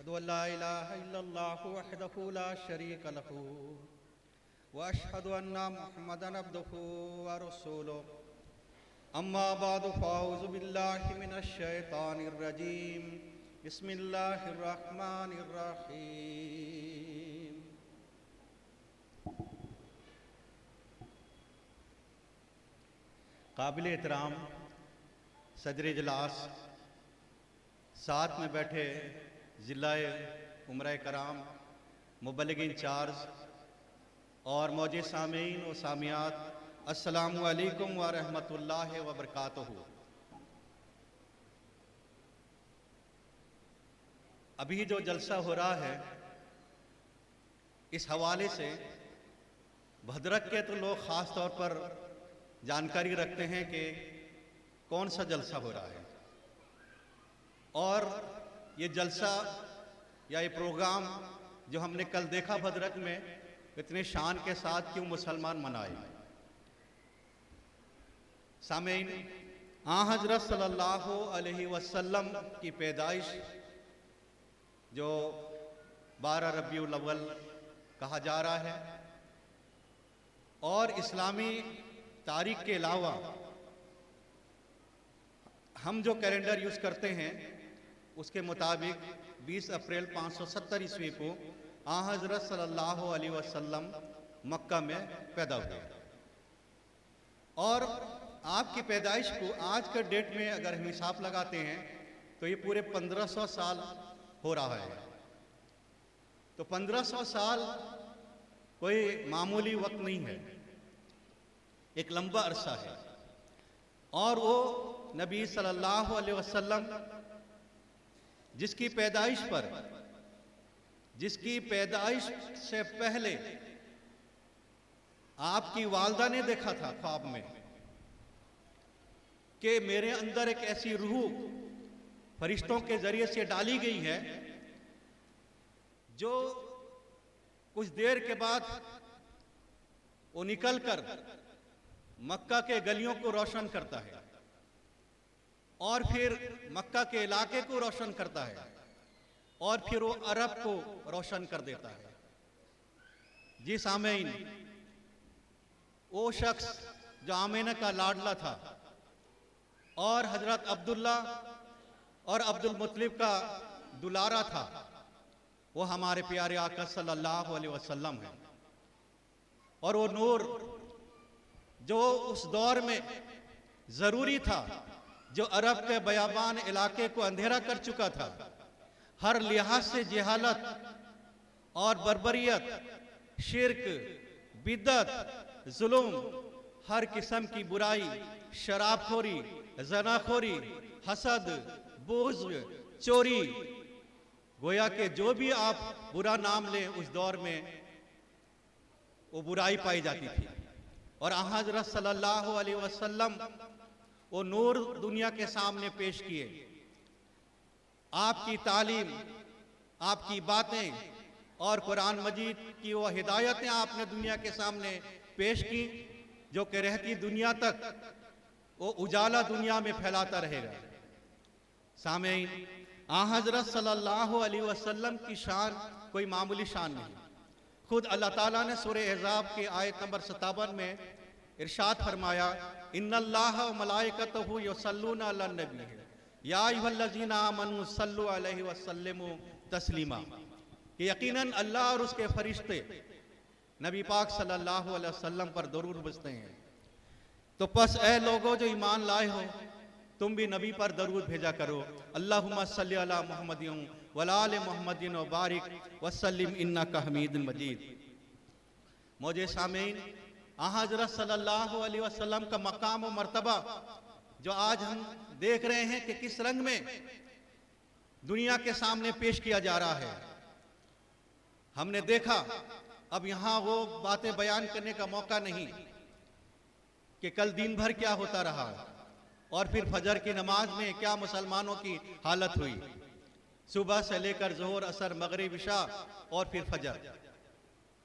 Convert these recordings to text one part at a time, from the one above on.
अशहदु अल्ला इलाहा इल्लल्लाहु वहदहु ला शरीका लहू व अशहदु अन्ना मुहम्मदन अब्दुहु व रसूलुहु अम्मा बादु फ़अऊज़ु बिल्लाहि मिनश शैतानिर रजीम बिस्मिल्लाहिर रहमानिर रहीम। काबिल एहतराम सदर इजलास, साथ में बैठे ज़िला उमरा कराम, मुबल्लिग इंचार्ज और मौजूद सामीन व सामियात, अस्सलामु अलैकुम व रहमतुल्लाहि व बरकातुहू। अभी जो जलसा हो रहा है, इस हवाले से भद्रक के तो लोग ख़ास तौर पर जानकारी रखते हैं कि कौन सा जलसा हो रहा है और ये जलसा या ये प्रोग्राम जो हमने कल देखा भद्रक में, इतने शान के साथ क्यों मुसलमान मनाए। सामीन, हज़रत सल्लल्लाहु अलैहि वसल्लम की पैदाइश जो 12 रबीउल अव्वल कहा जा रहा है और इस्लामी तारीख के अलावा हम जो कैलेंडर यूज़ करते हैं उसके मुताबिक 20 अप्रैल 570 ईस्वी को हज़रत सल्लल्लाहु अलैहि वसल्लम मक्का में पैदा हुए और आपकी पैदाइश को आज के डेट में अगर हम हिसाब लगाते हैं तो ये पूरे 1500 साल हो रहा है। तो 1500 साल कोई मामूली वक्त नहीं है, एक लंबा अरसा है। और वो नबी सल्लल्लाहु अलैहि वसल्लम जिसकी पैदाइश से पहले आपकी वालदा ने देखा था ख्वाब में कि मेरे अंदर एक ऐसी रूह फरिश्तों के जरिए से डाली गई है जो कुछ देर के बाद वो निकलकर मक्का के गलियों को रोशन करता है और फिर मक्का के इलाके को रोशन करता है और फिर वो अरब को रोशन कर देता है। जी सामीन, वो शख्स जो आमिना का लाडला था और हजरत अब्दुल्ला और अब्दुल मुत्तलिब का दुलारा था, वो हमारे प्यारे आका सल्लल्लाहु अलैहि वसल्लम है। और वो नूर जो उस दौर में ज़रूरी था, जो अरब के बयाबान इलाके को अंधेरा कर चुका था, हर लिहाज से जहालत और बर्बरियत, शिर्क, बिदअत, जुल्म, हर किस्म की बुराई, शराबखोरी, ज़नाखोरी, हसद, बुग़्ज़, चोरी, गोया के जो भी आप बुरा नाम लें उस दौर में वो बुराई पाई जाती थी। और हज़रत सल्लल्लाहु अलैहि वसल्लम वो नूर दुनिया के सामने पेश किए। आपकी तालीम, आपकी बातें और कुरान मजीद की वो हिदायतें आपने दुनिया के सामने पेश की जो कि रहती दुनिया तक वो उजाला दुनिया में फैलाता रहेगा। सामीन, हज़रत सल्लल्लाहु अलैहि वसल्लम की शान कोई मामूली शान नहीं। खुद अल्लाह ताला ने सूरह अहज़ाब के आयत नंबर 57 में इरशाद फरमाया, इन्नल्लाह व मलाइकतहु युसल्लूना अलन नबी या अय्युहल्लज़ीना आमनू सल्लु अलैहि व सल्लिमू तस्लीमा, कि यकीनन अल्लाह और उसके फरिश्ते नबी पाक सल्लल्लाहु अलैहि वसल्लम पर दरूद भेजते हैं। तो बस ए लोगों जो ईमान लाए हो, तुम भी नबी पर दरूद भेजा करो। अल्लाहुम्मा सल्ली अला मुहम्मदिन व अला आलि मुहम्मदिन व बारिक व सल्लिम इन्नका हमीदुन मजीद। मौजूद सामीन, हज़रत सल्लल्लाहु अलैहि वसल्लम का मकाम व मर्तबा जो आज हम देख रहे हैं कि किस रंग में दुनिया के सामने पेश किया जा रहा है। हमने देखा, अब यहाँ वो बातें बयान करने का मौका नहीं कि कल दिन भर क्या होता रहा और फिर फजर की नमाज में क्या मुसलमानों की हालत हुई, सुबह से लेकर ज़ोहर, असर, मगरिब, इशा और फिर फजर।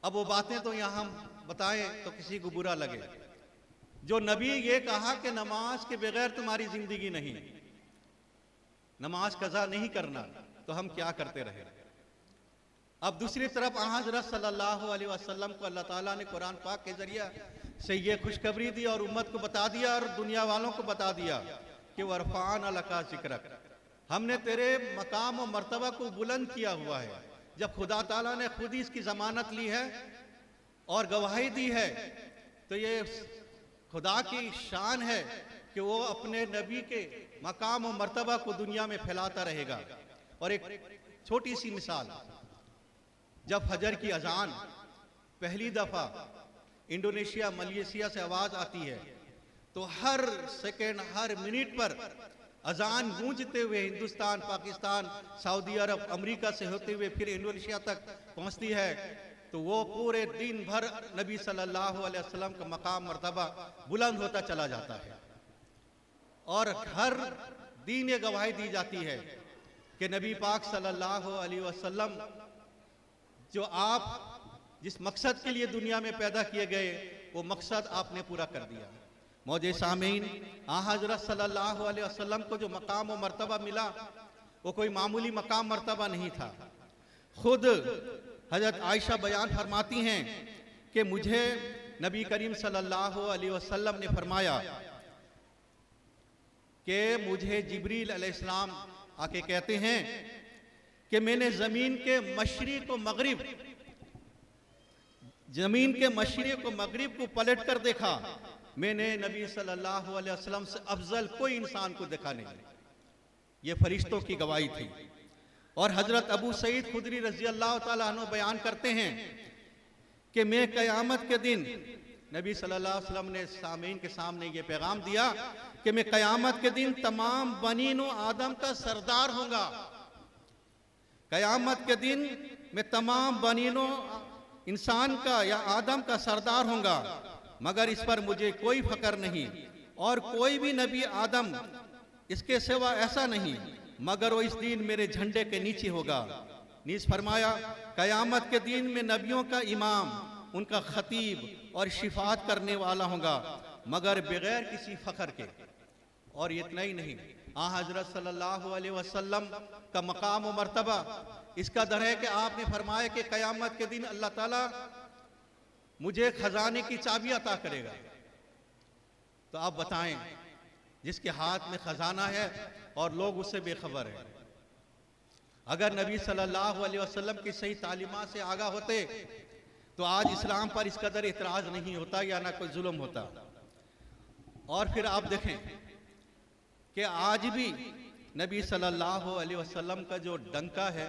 अब वो बातें तो यहाँ हम बताएं तो किसी को बुरा लगे। जो नबी ये कहा कि नमाज के बगैर तुम्हारी जिंदगी नहीं, नमाज कज़ा नहीं करना, तो हम क्या करते रहे। अब दूसरी तरफ हज़रत सल्लल्लाहु अलैहि वसल्लम को अल्लाह ताला ने कुरान पाक के जरिए से ये खुशखबरी दी और उम्मत को बता दिया और दुनिया वालों को बता दिया कि वरफ़ान लका ज़िक्रक, हमने तेरे मकाम और मर्तबा को बुलंद किया हुआ है। जब खुदा ताला ने खुद ही इसकी ज़मानत ली है और गवाही दी है, तो ये खुदा की शान है कि वो अपने नबी के मकाम और मर्तबा को दुनिया में फैलाता रहेगा। और एक छोटी सी मिसाल, जब फजर की अजान पहली दफ़ा इंडोनेशिया मलेशिया से आवाज़ आती है, तो हर सेकेंड हर मिनट पर अजान गूंजते हुए हिंदुस्तान, पाकिस्तान, सऊदी अरब, अमेरिका से होते हुए फिर इंडोनेशिया तक पहुंचती है। तो वो पूरे दिन भर नबी सल्लल्लाहु अलैहि वसल्लम का मकाम मर्तबा बुलंद होता चला जाता है। और हर दिन ये गवाही दी जाती है कि नबी पाक सल्लल्लाहु अलैहि वसल्लम जो आप जिस मकसद के लिए दुनिया में पैदा किए गए, वो मकसद आपने पूरा कर दिया। मौजे सामीन, हज़रत सल्लल्लाहु अलैहि वसल्लम को जो मकाम और मर्तबा मिला, वो कोई मामूली मकाम मर्तबा नहीं था। खुद हज़रत आयशा बयान फरमाती हैं कि मुझे नबी करीम सल्लल्लाहु अलैहि वसल्लम ने फरमाया कि मुझे जिब्रील अलैहिस्सलाम आके कहते हैं कि मैंने ज़मीन के मशरिक़ को मगरिब, ज़मीन के मशरिक़ को मगरिब को पलट कर देखा, मैंने नबी सल्लल्लाहु अलैहि वसल्लम से अफजल कोई इंसान को देखा नहीं। ये फरिश्तों की गवाही थी। और हजरत अबू सईद खुदरी रजी अल्लाह ताला अन्हु बयान करते हैं कि मैं क़यामत के दिन, नबी सल्लल्लाहु अलैहि वसल्लम ने सामीन के सामने ये पैगाम दिया कि मैं क़यामत के दिन तमाम बनीनो आदम का सरदार होऊंगा। क़यामत के दिन मैं तमाम बनीनो इंसान का या आदम का सरदार होऊंगा, मगर इस पर मुझे कोई फ़ख्र नहीं और कोई भी नबी आदम इसके सिवा ऐसा नहीं, मगर वो इस दिन मेरे झंडे के नीचे होगा। नीस फरमाया, क़यामत के दिन में नबियों का इमाम, उनका खतीब और शिफात करने वाला होगा, मगर बगैर किसी फ़ख्र के। और इतना ही नहीं, हज़रत सल्लल्लाहु अलैहि वसल्लम का मकाम व मर्तबा इस कदर है कि आपने फरमाया कि क़यामत के दिन अल्लाह ताला मुझे खजाने की चाबी अता करेगा। तो आप बताएं, जिसके हाथ में खजाना है और लोग उससे बेखबर हैं। अगर नबी सल्लल्लाहु अलैहि वसल्लम की सही तालीमात से आगा होते तो आज इस्लाम पर इस कदर इतराज़ नहीं होता या ना कोई जुल्म होता। और फिर आप देखें कि आज भी नबी सल्लल्लाहु अलैहि वसल्लम का जो डंका है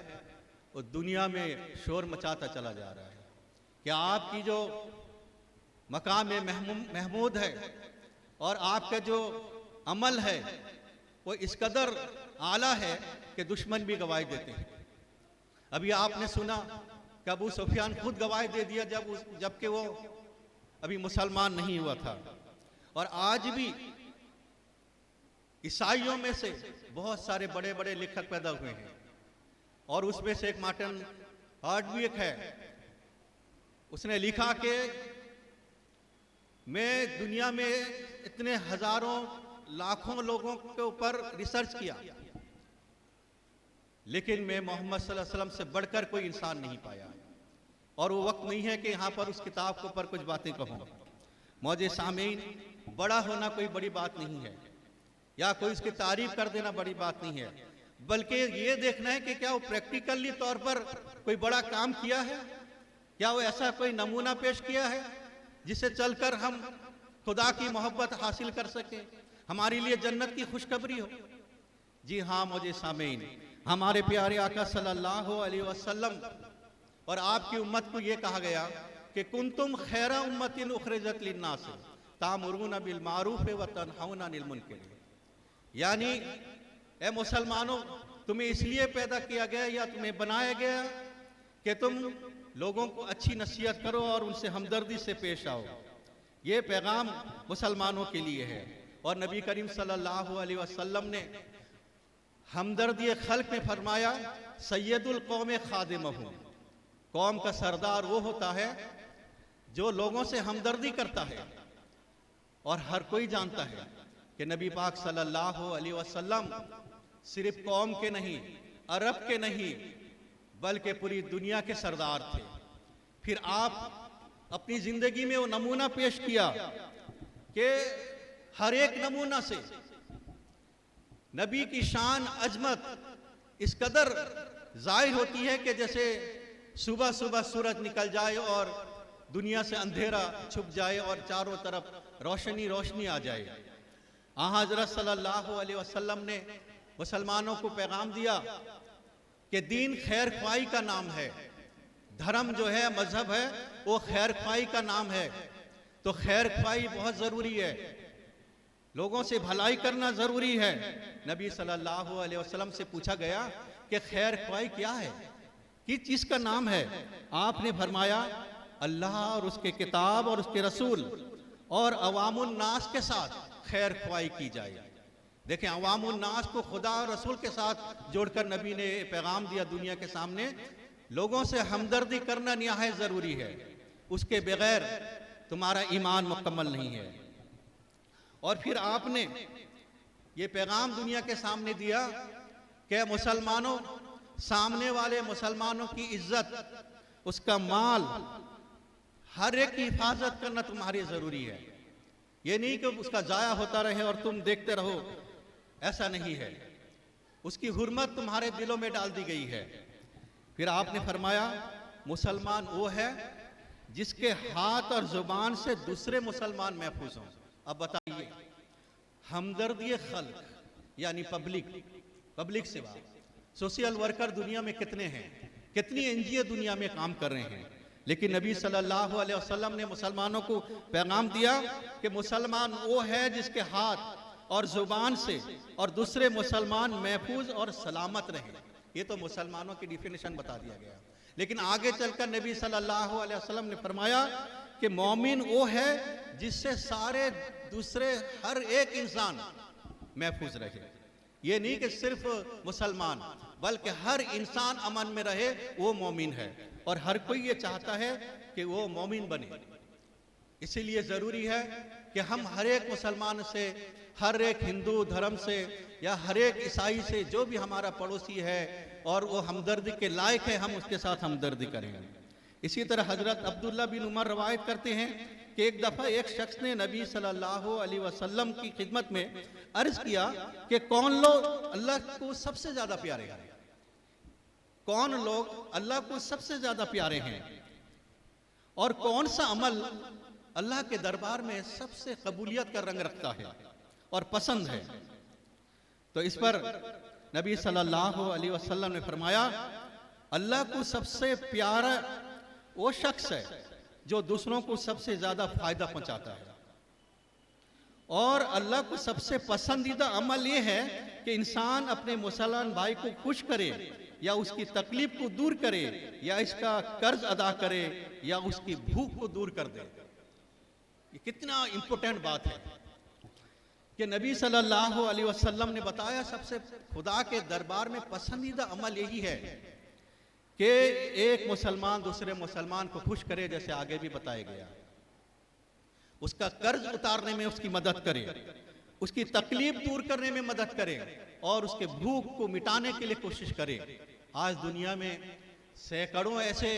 वो दुनिया में शोर मचाता चला जा रहा है कि आपकी जो मकाम महमूद है और आपका जो अमल है वो इस कदर आला है कि दुश्मन भी गवाही देते हैं। अभी आपने सुना कि अबू सुफियान खुद गवाही दे दिया जबकि वो अभी मुसलमान नहीं हुआ था। और आज भी ईसाइयों में से बहुत सारे बड़े बड़े लेखक पैदा हुए हैं और उसमें से एक मार्टिन हार्ट भी एक है। उसने लिखा कि मैं दुनिया में इतने हजारों लाखों लोगों के ऊपर रिसर्च किया, लेकिन मैं मोहम्मद सल्लल्लाहु अलैहि वसल्लम से बढ़कर कोई इंसान नहीं पाया। और वो वक्त नहीं है कि यहाँ पर उस किताब के ऊपर कुछ बातें कहूँ। मौजे सामीन, बड़ा होना कोई बड़ी बात नहीं है या कोई उसकी तारीफ कर देना बड़ी बात नहीं है, बल्कि ये देखना है कि क्या वो प्रैक्टिकली तौर पर कोई बड़ा काम किया है, क्या वो ऐसा कोई नमूना पेश किया है जिससे चलकर हम खुदा की मोहब्बत हासिल कर सकें, हमारे लिए जन्नत की खुशखबरी हो। जी हाँ मौजे सामीन, हमारे प्यारे आका सल्लल्लाहु अलैहि वसल्लम और आपकी उम्मत को ये कहा गया कि कुंतुम खैरा उम्मतिन उखरिजत लिन्नास तामुरूना बिल मारूफ व तनहौना अनिल मुनकर। यानी ए मुसलमानों, तुम्हें इसलिए पैदा किया गया या तुम्हें बनाया गया कि तुम लोगों को अच्छी नसीहत करो और उनसे हमदर्दी से पेश आओ। ये पैगाम मुसलमानों के लिए है। और नबी करीम सल्लल्लाहु अलैहि वसल्लम ने हमदर्दी खल्क में फरमाया, सैयदुल कौम खादिमहु, कौम का सरदार वो होता है जो लोगों से हमदर्दी करता है। और हर कोई जानता है कि नबी पाक सल्लल्लाहु अलैहि वसल्लम सिर्फ कौम के नहीं, अरब के नहीं, बल्कि पूरी दुनिया के सरदार थे। फिर आप अपनी जिंदगी में वो नमूना पेश किया कि हर एक नमूना से नबी की शान अजमत इस कदर जाहिर होती है कि जैसे सुबह सुबह सूरज निकल जाए और दुनिया से अंधेरा छुप जाए और चारों तरफ रोशनी रोशनी आ जाए। हज़रत सल्लल्लाहु अलैहि वसल्लम ने मुसलमानों को पैगाम दिया कि दीन खैर ख्वाही का नाम है, धर्म जो है, मजहब है, वो खैर ख्वाही का नाम है। तो खैर ख्वाही बहुत ज़रूरी है, लोगों से भलाई करना ज़रूरी है। नबी सल्लल्लाहु अलैहि वसल्लम से पूछा गया कि खैर ख्वाही क्या है, किस चीज़ का नाम है? आपने फरमाया अल्लाह और उसके किताब और उसके रसूल और अवामुन नास के साथ खैर ख्वाही की जाए। देखें, अवामुन नास को खुदा और रसूल के साथ जोड़कर नबी ने पैगाम दिया दुनिया के सामने। लोगों से हमदर्दी करना निहायत ज़रूरी है, उसके बगैर तुम्हारा ईमान मुकम्मल नहीं है। और फिर आपने ये पैगाम दुनिया के सामने दिया कि मुसलमानों, सामने वाले मुसलमानों की इज्जत, उसका माल, हर एक की हिफाजत करना तुम्हारी ज़रूरी है। ये नहीं कि उसका ज़ाया होता रहे और तुम देखते रहो, ऐसा नहीं है। उसकी हुर्मत तुम्हारे दिलों में डाल दी गई है। फिर आपने फरमाया मुसलमान वो है जिसके हाथ और जुबान से दूसरे मुसलमान महफूज हों। अब बताइए, हमदर्दी खल्क यानी पब्लिक सेवा, सोशल वर्कर दुनिया में कितने हैं, कितनी एनजीओ दुनिया में काम कर रहे हैं, लेकिन नबी सल्लल्लाहु अलैहि वसल्लम ने मुसलमानों को पैगाम दिया कि मुसलमान वो है जिसके हाथ और जुबान से और दूसरे मुसलमान महफूज और सलामत रहे। ये तो मुसलमानों की डिफिनेशन बता दिया गया। लेकिन आगे चलकर नबी सल्लल्लाहु अलैहि वसल्लम ने फरमाया कि मोमिन वो है जिससे सारे दूसरे हर एक इंसान महफूज रहे। ये नहीं कि सिर्फ मुसलमान, बल्कि हर इंसान अमन में रहे, वो मोमिन है। और हर कोई ये चाहता है कि वो मोमिन बने। इसीलिए ज़रूरी है कि हम हर एक मुसलमान से, हर एक हिंदू धर्म से या हर एक ईसाई से, जो भी हमारा पड़ोसी है और वो हमदर्दी के लायक है, हम उसके साथ हमदर्दी करें। इसी तरह हज़रत अब्दुल्ला बिन उमर रवायत करते हैं कि एक दफ़ा एक शख्स ने नबी सल्लल्लाहु अलैहि वसल्लम की खिदमत में अर्ज़ किया कि कौन लोग अल्लाह को सबसे ज़्यादा प्यारे हैं, कौन लोग अल्लाह को सबसे ज़्यादा प्यारे हैं, और कौन सा अमल अल्लाह के दरबार में सबसे कबूलियत का रंग रखता है और पसंद है। तो इस पर नबी सल्लल्लाहु अलैहि वसल्लम ने फरमाया अल्लाह को सबसे प्यारा वो शख्स है जो दूसरों को सबसे ज़्यादा फायदा पहुंचाता है, और अल्लाह को सबसे पसंदीदा अमल ये है कि इंसान अपने मुसलमान भाई को खुश करे या उसकी तकलीफ को दूर करे या इसका कर्ज अदा करे या उसकी भूख को दूर कर दे। ये कितना इंपॉर्टेंट बात है कि नबी सल्लल्लाहु अलैहि वसल्लम ने बताया सबसे खुदा के दरबार में पसंदीदा अमल यही है कि एक मुसलमान दूसरे मुसलमान को खुश करे, जैसे आगे भी बताया गया, उसका कर्ज उतारने में उसकी मदद करे, उसकी तकलीफ दूर करने में मदद करे और उसके भूख को मिटाने के लिए कोशिश करे। आज दुनिया में सैकड़ों ऐसे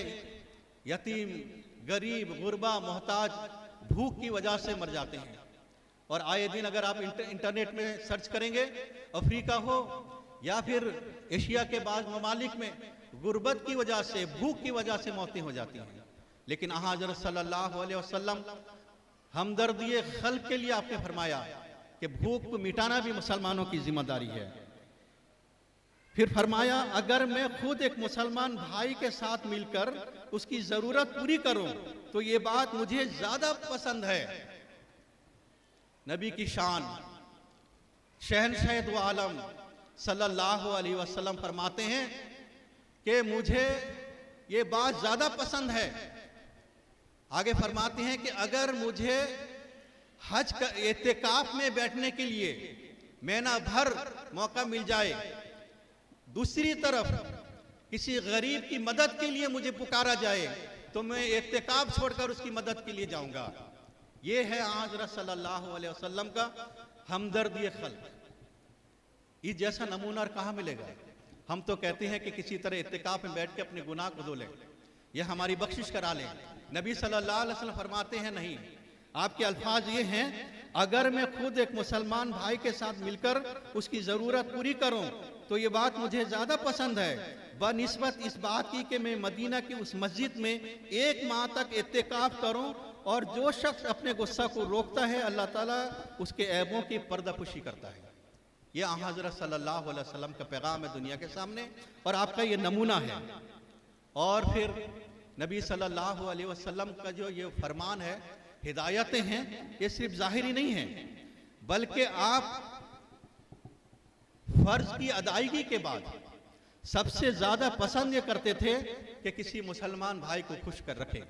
यतीम, गरीब, गुरबा, मोहताज भूख की वजह से मर जाते हैं। और आए दिन अगर आप इंटरनेट में सर्च करेंगे, अफ्रीका हो या फिर एशिया के बाद ममालिक में गुर्बत की वजह से, भूख की वजह से मौतें हो जाती हैं। लेकिन हज़रत सल्लल्लाहु अलैहि वसल्लम हमदर्दी खल्क के लिए आपने फरमाया कि भूख को मिटाना भी मुसलमानों की जिम्मेदारी है। फिर फरमाया अगर मैं खुद एक मुसलमान भाई के साथ मिलकर उसकी ज़रूरत पूरी करूं तो ये बात मुझे ज़्यादा पसंद है। नबी की शान शहंशाह दो आलम सल्लल्लाहु अलैहि वसल्लम फरमाते हैं कि मुझे ये बात ज़्यादा पसंद है। आगे फरमाते हैं कि अगर मुझे हज का एतिकाफ में बैठने के लिए महीना भर मौका मिल जाए, दूसरी तरफ किसी गरीब की मदद के लिए मुझे पुकारा जाए, तो मैं एतिकाफ छोड़कर उसकी मदद के लिए जाऊंगा। ये है हज़रत सल्लल्लाहु अलैहि वसल्लम का हमदर्दी खल्क। इस जैसा नमूना कहाँ मिलेगा? हम तो कहते हैं कि किसी तरह इत्तिकाफ में बैठ के अपने गुनाह को धो लें, यह हमारी बख्शिश करा लें। नबी सल्लल्लाहु अलैहि वसल्लम फरमाते हैं नहीं, आपके अल्फाज ये हैं, अगर मैं खुद एक मुसलमान भाई के साथ मिलकर उसकी ज़रूरत पूरी करूं तो ये बात मुझे ज़्यादा पसंद है बनिस्बत इस बात की कि मैं मदीना की उस मस्जिद में 1 माह तक इत्तिकाफ करूं, और जो शख्स अपने गुस्सा को रोकता है अल्लाह ताला उसके ऐबों की पर्दापुशी करता है। ये आला हज़रत सल्लल्लाहु अलैहि वसल्लम का पैगाम है दुनिया के सामने, और आपका ये नमूना है। और फिर नबी सल्लल्लाहु अलैहि वसल्लम का जो ये फरमान है, हिदायतें हैं, ये सिर्फ ज़ाहिरी नहीं है, बल्कि आप फर्ज की अदायगी के बाद सबसे ज्यादा पसंद ये करते थे कि किसी मुसलमान भाई को खुश कर रखे,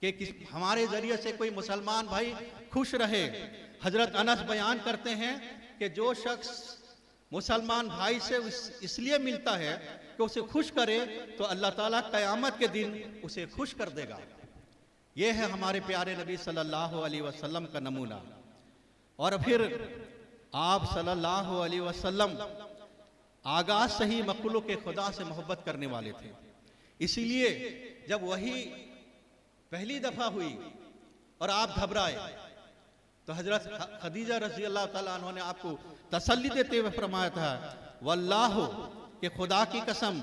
कि हमारे जरिए से कोई मुसलमान भाई खुश रहे। हजरत अनस बयान करते हैं कि जो शख्स मुसलमान भाई से इसलिए मिलता है कि उसे खुश करे तो अल्लाह ताला क़यामत के दिन उसे खुश कर देगा। यह है हमारे प्यारे नबी सल्लल्लाहु अलैहि वसल्लम का नमूना। और फिर आप सल्लल्लाहु अलैहि वसल्लम आगाज से ही मखलूक के खुदा से मोहब्बत करने वाले थे, इसीलिए जब वही पहली दफा हुई और आप घबराए तो हजरत खदीजा रज़ी अल्लाह ताला अन्हा ने आपको तसल्ली देते हुए फरमाया था, वल्लाहु के खुदा की कसम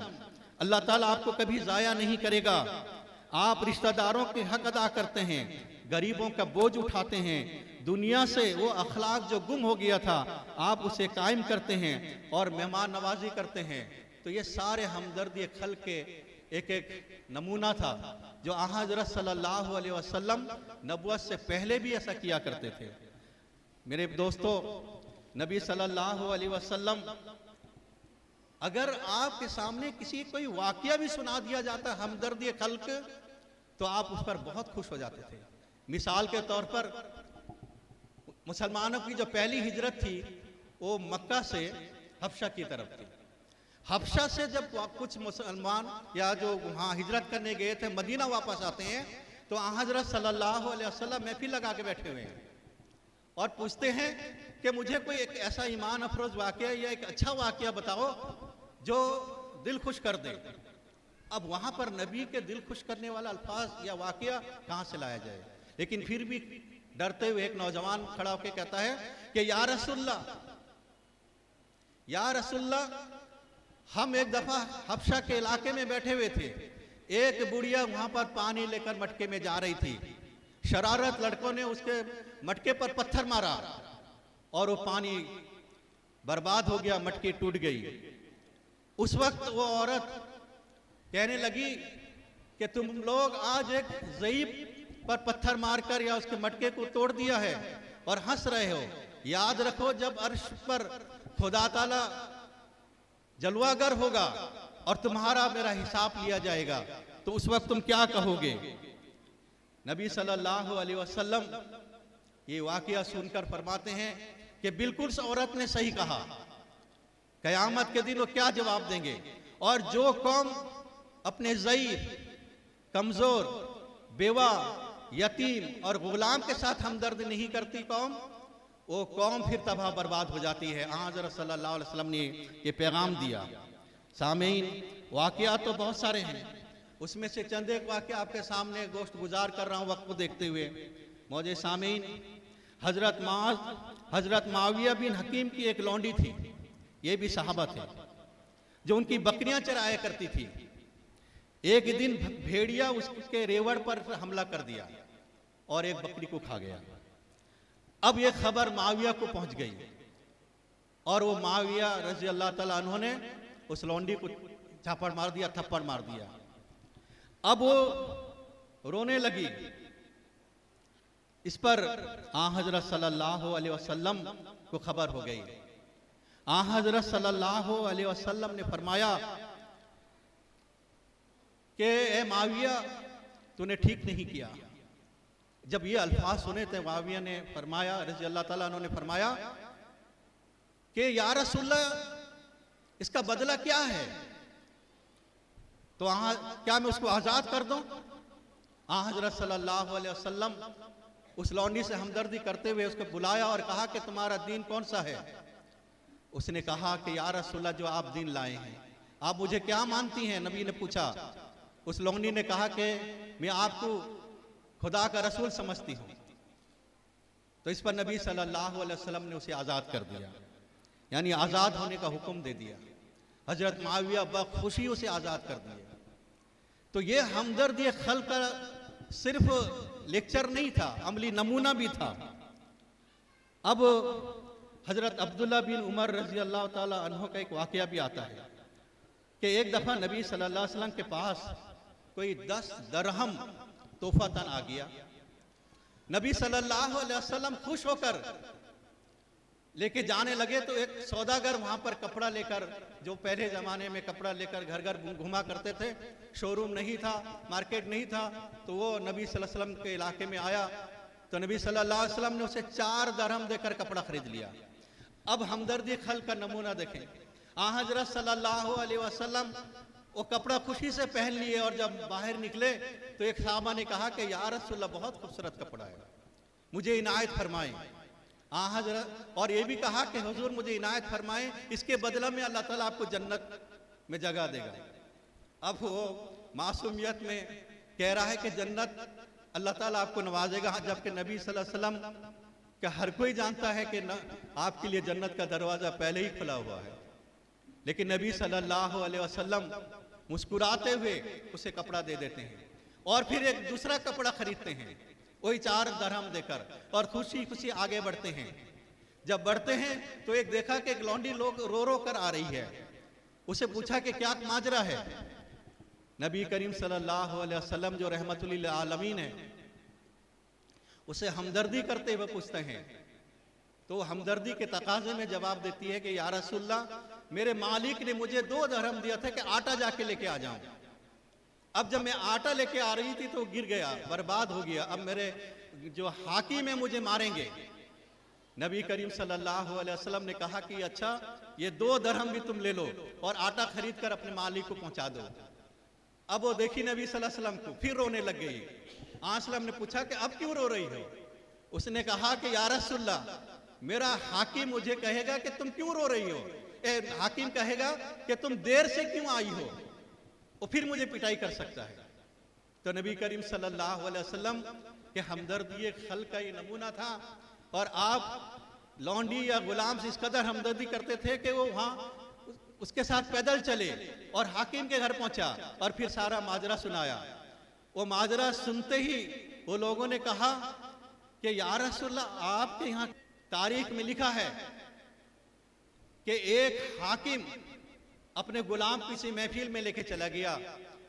अल्लाह ताला आपको कभी ज़ाया नहीं करेगा। आप रिश्तेदारों के हक अदा करते हैं, गरीबों का बोझ उठाते हैं, दुनिया से वो अखलाक जो गुम हो गया था आप उसे कायम करते हैं और मेहमान नवाजी करते हैं। तो ये सारे हमदर्दी खल के एक एक नमूना था जो हज़रत सल्लल्लाहु अलैहि वसल्लम नबुव्वत से पहले भी ऐसा किया करते थे। मेरे दोस्तों, नबी सल्लल्लाहु अलैहि वसल्लम अगर आपके सामने किसी कोई वाकया भी सुना दिया जाता हमदर्दी खल्क तो आप उस पर बहुत खुश हो जाते थे। मिसाल के तौर पर मुसलमानों की जो पहली हिजरत थी वो मक्का से हबशा की तरफ थी। हबशा से जब कुछ मुसलमान या जो वहाँ हिजरत करने गए थे मदीना वापस आते हैं तो हज़रत सल्लल्लाहु अलैहि वसल्लम महफिल लगा के बैठे हुए हैं और पूछते हैं कि मुझे कोई एक ऐसा ईमान अफरोज वाकया या एक अच्छा वाकया बताओ जो दिल खुश कर दे। अब वहाँ पर नबी के दिल खुश करने वाला अल्फाज या वाकया कहाँ से लाया जाए, लेकिन फिर भी डरते हुए एक नौजवान खड़ा होकर कहता है कि या रसूलल्लाह, हम एक दफा हबशा के इलाके में बैठे हुए थे, एक बुढ़िया वहां पर पानी लेकर मटके में जा रही थी, शरारत लड़कों ने उसके मटके पर पत्थर मारा और वो पानी बर्बाद हो गया, मटकी टूट गई। उस वक्त वो औरत कहने लगी कि तुम लोग आज एक ज़ईफ पर पत्थर मारकर या उसके मटके को तोड़ दिया है और हंस रहे हो। याद रखो जब अर्श पर खुदा ताला जलवागर होगा और तुम्हारा मेरा हिसाब लिया जाएगा तो उस वक्त तुम क्या कहोगे। नबी सल्लल्लाहु अलैहि वसल्लम ये वाकया सुनकर फरमाते हैं कि बिल्कुल उस औरत ने सही कहा, कयामत के दिन वो क्या जवाब देंगे। और जो कौम अपने ज़ईफ, कमजोर, बेवा, यतीम और गुलाम के साथ हमदर्द नहीं करती कौम, वो कौम फिर तबाह बर्बाद हो जाती है। हज़रत सल्लल्लाहु अलैहि वसल्लम ने ये पैगाम दिया। सामीन, वाक़यात तो बहुत सारे हैं, उसमें से चंद एक वाक़या आपके सामने गोश्त गुजार कर रहा हूँ वक्त को देखते हुए। मौजे सामीन, हज़रत माविया बिन हकीम की एक लौंडी थी, ये भी सहाबा थे, जो उनकी बकरियां चराया करती थी। एक दिन भेड़िया उसके रेवड़ पर हमला कर दिया और एक बकरी को खा गया। अब ये खबर माविया को पहुंच गई और वो माविया रज़ी अल्लाह ताला अन्हु ने उस लौंडी को झापड़ मार दिया, थप्पड़ मार दिया। अब वो रोने लगी। इस पर हज़रत सल्लल्लाहु अलैहि वसल्लम को खबर हो गई। हज़रत सल्लल्लाहु अलैहि वसल्लम ने फरमाया कि ए माविया, तूने ठीक नहीं किया। जब ये अल्फाज सुने थे माविया ने फरमाया, रज़ी अल्लाह ताला अन्हु ने फरमाया कि या रसूलल्लाह, इसका बदला क्या है, तो क्या मैं उसको आज़ाद कर दूं। हज़रत सल्लल्लाहु अलैहि वसल्लम उस लौंडी से हमदर्दी करते हुए उसको बुलाया और कहा कि तुम्हारा दीन कौन सा है। उसने कहा कि या रसूलल्लाह, जो आप दीन लाए हैं, आप मुझे क्या मानती हैं? नबी ने पूछा। उस लोगनी ने कहा कि मैं आपको खुदा का रसूल समझती हूँ। तो इस पर नबी सल्लल्लाहु अलैहि वसल्लम ने उसे आज़ाद कर दिया, यानी आज़ाद होने का हुक्म दे दिया। हजरत मुआविया बखुशी उसे आज़ाद कर दिया। तो ये हमदर्दी खल्क का सिर्फ लेक्चर नहीं था, अमली नमूना भी था। अब हजरत अब्दुल्ला बिन उमर रजी अल्लाह ताला अन्हो का एक वाक़या भी आता है कि एक दफ़ा नबी सल्लल्लाहु अलैहि वसल्लम के पास कोई 10 दरहम तोहफातन आ गया। नबी सल्लल्लाहु अलैहि वसल्लम खुश होकर लेके जाने लगे तो एक सौदागर वहां पर कपड़ा लेकर, जो पहले जमाने में कपड़ा लेकर घर घर घुमा करते थे, शोरूम नहीं था, मार्केट नहीं था, तो वो नबी सल्लल्लाहु अलैहि वसल्लम के इलाके में आया। तो नबी सल्लल्लाहु अलैहि वसल्लम ने उसे 4 दरहम देकर कपड़ा खरीद लिया। अब हमदर्दी खल का नमूना देखें। हजरत सल्लल्लाहु अलैहि वसल्लम वो कपड़ा खुशी से पहन लिए और जब बाहर निकले तो एक साहबा ने कहा कि या रसूलल्लाह, बहुत खूबसूरत कपड़ा है, मुझे इनायत फरमाएं। हजरत और ये भी कहा कि हुजूर मुझे इनायत फरमाएं, इसके बदला में अल्लाह ताला आपको जन्नत में जगह देगा। अब वो मासूमियत में कह रहा है कि जन्नत अल्लाह ताला आपको नवाजेगा, जबकि नबी सल्लल्लाहु अलैहि वसल्लम का हर कोई जानता है कि आपके लिए जन्नत का दरवाज़ा पहले ही खुला हुआ है। लेकिन नबी सल्लल्लाहु अलैहि वसल्लम मुस्कुराते हुए उसे कपड़ा दे देते हैं और फिर एक दूसरा कपड़ा खरीदते हैं, वही 4 दरहम देकर, और खुशी खुशी आगे बढ़ते हैं। जब बढ़ते हैं तो एक देखा कि एक लौंडी लोग रो रो कर आ रही है। उसे पूछा कि क्या माजरा है? नबी करीम सल्लल्लाहु अलैहि वसल्लम जो रहमतुल लिल आलमीन है, उसे हमदर्दी करते हुए पूछते हैं। तो हमदर्दी के तकाजे में जवाब देती है कि या रसूलल्लाह, मेरे मालिक ने मुझे 2 दरहम दिया था कि आटा जाके लेके आ जाऊं। अब जब मैं आटा लेके आ रही थी तो गिर गया, बर्बाद हो गया। अब मेरे जो हाकिम है मुझे मारेंगे। नबी करीम सल्लल्लाहु अलैहि वसल्लम ने कहा कि अच्छा, ये 2 दरहम भी तुम ले लो और आटा खरीद कर अपने मालिक को पहुंचा दो। अब वो देखी नबी सल्लल्लाहु अलैहि वसल्लम को, फिर रोने लग गई। आसलम ने पूछा कि अब क्यों रो रही हो? उसने कहा कि या रसूलल्लाह, मेरा हाकिम मुझे कहेगा कि तुम क्यों रो रही हो, हाकिम कहेगा कि तुम देर से क्यों आई हो, वो फिर मुझे पिटाई कर सकता है। तो नबी करीम सल्लल्लाहु अलैहि वसल्लम के हमदर्दी खल का ये नमूना था। और आप लौंडी या गुलाम से इस कदर हमदर्दी करते थे कि वो वहाँ उसके साथ पैदल चले और हाकिम के घर पहुंचा और फिर सारा माजरा सुनाया। वो माजरा सुनते ही वो लोगों ने कहा कि या रसूलल्लाह, आपके यहाँ तारीख में लिखा है कि एक हाकिम अपने गुलाम किसी महफिल में लेके चला गया,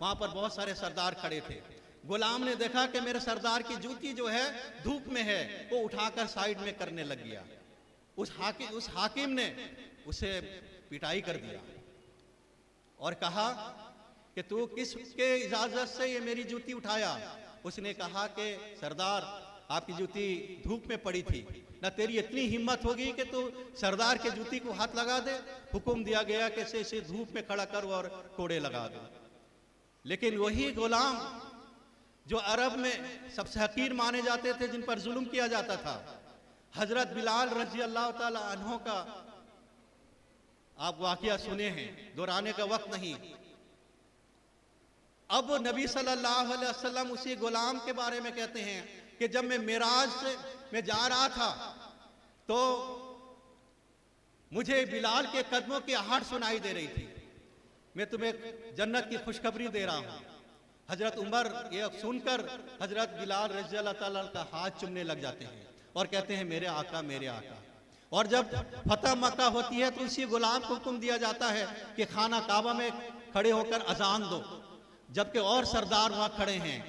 वहां पर बहुत सारे सरदार खड़े थे। गुलाम ने देखा कि मेरे सरदार की जूती जो है धूप में है, वो उठाकर साइड में करने लग गया। उस हाकिम ने उसे पिटाई कर दिया और कहा कि तू किसके इजाजत से ये मेरी जूती उठाया? उसने कहा कि सरदार, आपकी जूती धूप में पड़ी थी, ना तेरी इतनी हिम्मत होगी कि तू सरदार के जूती को हाथ लगा दे। हुक्म दिया गया कि इसे धूप में खड़ा कर और कोड़े लगा दो। लेकिन वही गुलाम जो अरब में सबसे हकीर माने जाते थे, जिन पर जुल्म किया जाता था, हजरत बिलाल रजी अल्लाह ताला अन्हो का आप वाकया सुने हैं, दोहराने का वक्त नहीं। अब नबी सल्लल्लाहु अलैहि वसल्लम उसी गुलाम के बारे में कहते हैं कि जब मैं मेराज से मैं जा रहा था तो मुझे बिलाल के कदमों की आहट सुनाई दे रही थी। मैं तुम्हें जन्नत की खुशखबरी दे रहा हूं। हजरत उमर ये सुनकर हजरत बिलाल रज़ी अल्लाह ताला का हाथ चूमने लग जाते हैं और कहते हैं मेरे आका, मेरे आका। और जब फतह मक्का होती है तो उसी गुलाम को हुक्म दिया जाता है कि खाना काबा में खड़े होकर अजान दो, जबकि और सरदार वहां खड़े हैं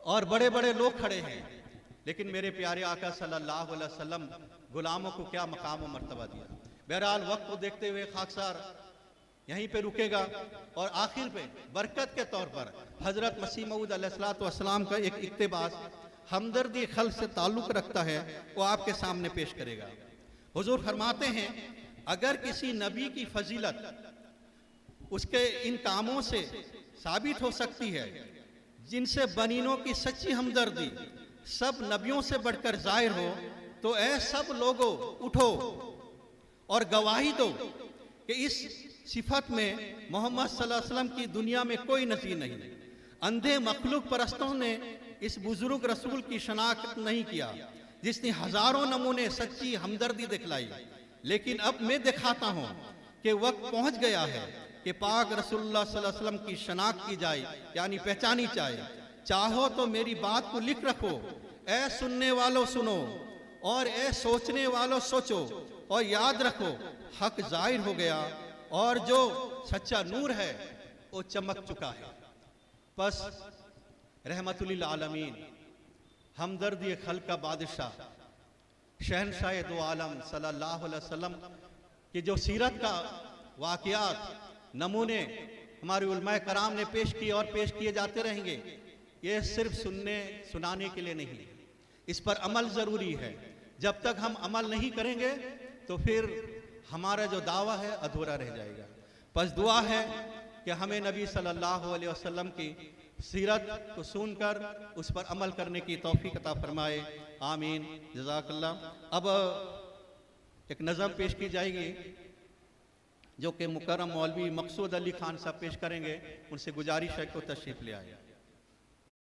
और बड़े बड़े लोग खड़े हैं। लेकिन मेरे प्यारे आका सल्लल्लाहु अलैहि वसल्लम गुलामों को क्या मकाम और मर्तबा दिया। बहरहाल वक्त को देखते हुए खाकसार यहीं पे रुकेगा और आखिर पे बरकत के तौर पर हजरत मसीह मऊद अलैहिस्सलाम का एक इक्तिबास हमदर्दी खल से ताल्लुक़ रखता है, वो आपके सामने पेश करेगा। हुजूर फरमाते हैं, अगर किसी नबी की फजीलत उसके इन कामों से साबित हो सकती है जिनसे बनीनों की सच्ची हमदर्दी सब नबियों से बढ़कर जाहिर हो, तो ऐ सब लोगों उठो और गवाही दो कि इस सिफत में मोहम्मद सल्लल्लाहु अलैहि वसल्लम की दुनिया में कोई नज़ीर नहीं। अंधे मखलूक परस्तों ने इस बुजुर्ग रसूल की शनाख्त नहीं किया जिसने हजारों नमूने सच्ची हमदर्दी दिखलाई, लेकिन अब मैं दिखाता हूँ कि वक्त पहुँच गया है कि पाक रसूलुल्लाह सल्लल्लाहु अलैहि वसल्लम की शनाख्त की जाए, यानी पहचानी जाए। चाहो तो मेरी बात को लिख रखो, ऐ सुनने वालों सुनो और ऐ सोचने वालों सोचो, और याद रखो हक जाहिर हो गया और जो सच्चा नूर है वो चमक चुका है। बस रहमतुल्लिल आलमीन, हमदर्दी खल्क का बादशाह, शहनशाह दो आलम सल्लल्लाहु अलैहि वसल्लम की जो सीरत का वाक़यात नमूने हमारे उलमाए कराम ने पेश किए और पेश किए जाते रहेंगे। ये सिर्फ सुनने सुनाने के लिए नहीं, इस पर अमल ज़रूरी है। जब तक हम अमल नहीं करेंगे तो फिर हमारा जो दावा है अधूरा रह जाएगा। बस दुआ है कि हमें नबी सल्लल्लाहु अलैहि वसल्लम की सीरत को सुनकर उस पर अमल करने की तौफीक अता फरमाए। आमीन, जज़ाकल्लाह। अब एक नज़म पेश की जाएगी जो कि मुकर्रम मौलवी मकसूद अली खान साहब पेश करेंगे। उनसे गुजारिश है कि वो तशरीफ़ ले आए।